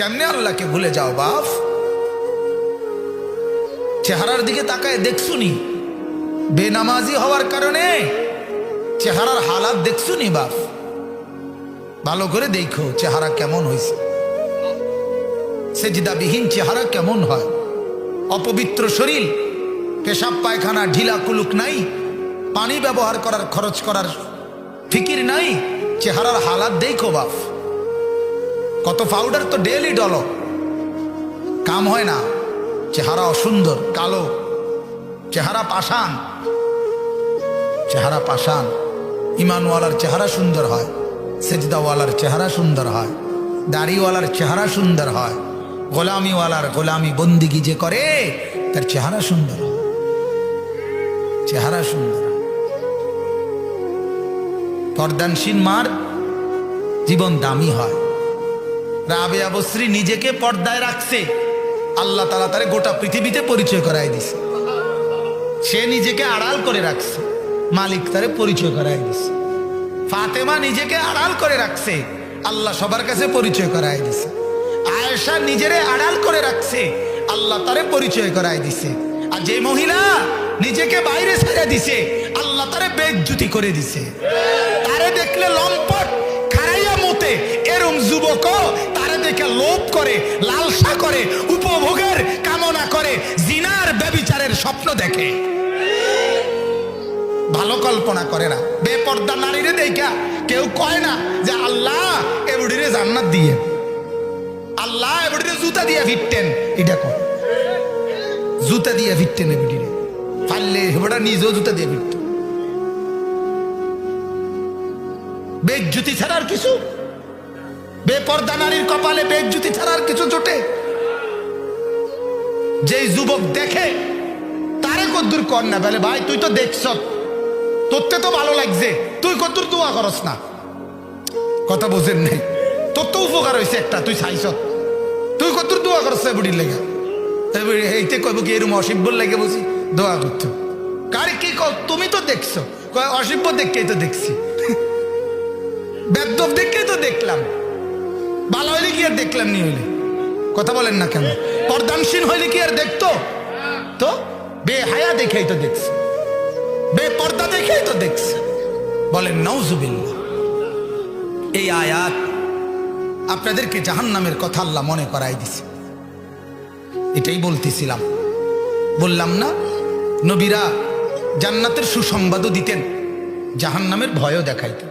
কেমনে আল্লাহকে ভুলে যাও বাপ? চেহারার দিকে তাকায় দেখছুনি? বেনামাজি হওয়ার কারণে চেহারার হালাত দেখছুনি বাপ? ভালো করে দেখো চেহারা কেমন হয়েছে। সেজদাবিহীন চেহারা কেমন হয়? অপবিত্র শরীর, পেশাব পায়খানা ঢিলা কুলুক নাই, পানি ব্যবহার করার খরচ করার ফিকির নাই, চেহারার হালাত দেখো বাপ। কত পাউডার তো ডেলি ডলো, কাম হয় না। চেহারা অসুন্দর, কালো, চেহারা পাষাণ, চেহারা পাষাণ। ইমানওয়ালার চেহারা সুন্দর হয়, সেজদাওয়ালার চেহারা সুন্দর হয়, দাড়িওয়ালার চেহারা সুন্দর হয়, গোলামিওয়ালার গোলামি বন্দিগি যে করে তার চেহারা সুন্দর হয়, চেহারা সুন্দর। পর্দানশীল মার জীবন দামি হয়। রাবেয়া বসরি নিজেকে পর্দায় রাখছে, আল্লাহ তাআলা তারে গোটা পৃথিবীতে পরিচয় করাই দিছে। সে নিজেকে আড়াল করে রাখছে, মালিক তারে পরিচয় করাই দিছে। ফাতেমা নিজেকে আড়াল করে রাখছে, আল্লাহ সবার কাছে পরিচয় করাই দিছে। আয়েশা নিজেরে আড়াল করে রাখছে, আল্লাহ তারে পরিচয় করাই দিছে। আর যে মহিলা নিজেকে বাইরে ছেড়ে দিছে, আল্লাহ তারে বেইজ্জতি করে দিছে। তারে দেখলে লম্পট খারাইয়া মতে, এরম যুবক তারে দেখে লোভ করে, লালসা করে, উপভোগের কামনা করে, জিনার ব্যভিচারের স্বপ্ন দেখে, ভালো কল্পনা করে না। বেপর্দা নারীরে দেখা কেউ কয় না যে আল্লাহ এবুড়িরে জান্নাত দিয়ে, আল্লাহ এবুড়িরে জুতা দিয়ে ফিরতেন। এটা কয় জুতা দিয়ে ফিরতেন, এবুড়িরে পারলে হেবড়া নিজেও জুতা দিয়ে ফিরত। বেজ্জুতি ছাড়ার কিছু, বেপর্দা নারীর কপালে বেজ্জুতি ছাড়ার কিছু জোটে। যেই যুবক দেখে তারে কদ্দুর কর না, বলে ভাই তুই তো দেখছ, তোরতে তো ভালো লাগছে, তুই কদ্দুর দোয়া করস না। কথা বোঝেন নাই? তোর তো উপকার হয়েছে একটা, তুই চাইছ, তুই কদ্দুর দোয়া করছ বুড়ির লেগে। এইতে কইব কি এরম অসিব্বর লেগে বসি দোয়া করতো? কারে কি তুমি তো দেখছো? অসিব্য দেখেই তো দেখছি, বেদ্যপ দেখেই তো দেখলাম, ভালো হইলে কি আর দেখলাম নি হইলে? কথা বলেন না কেন? পর্দানশীল হইলে কি আর দেখতো? তো বেহায়া দেখেই তো দেখছি, বেপর্দা দেখেই তো দেখছি। বলেন নাউজুবিল্লাহ। এই আয়াত আপনাদেরকে জাহান্নামের কথা আল্লাহ মনে করাই দিছে। এটাই বলতেছিলাম, বললাম না নবীরা জান্নাতের সুসংবাদও দিতেন, জাহান্নামের ভয়ও দেখাইতেন।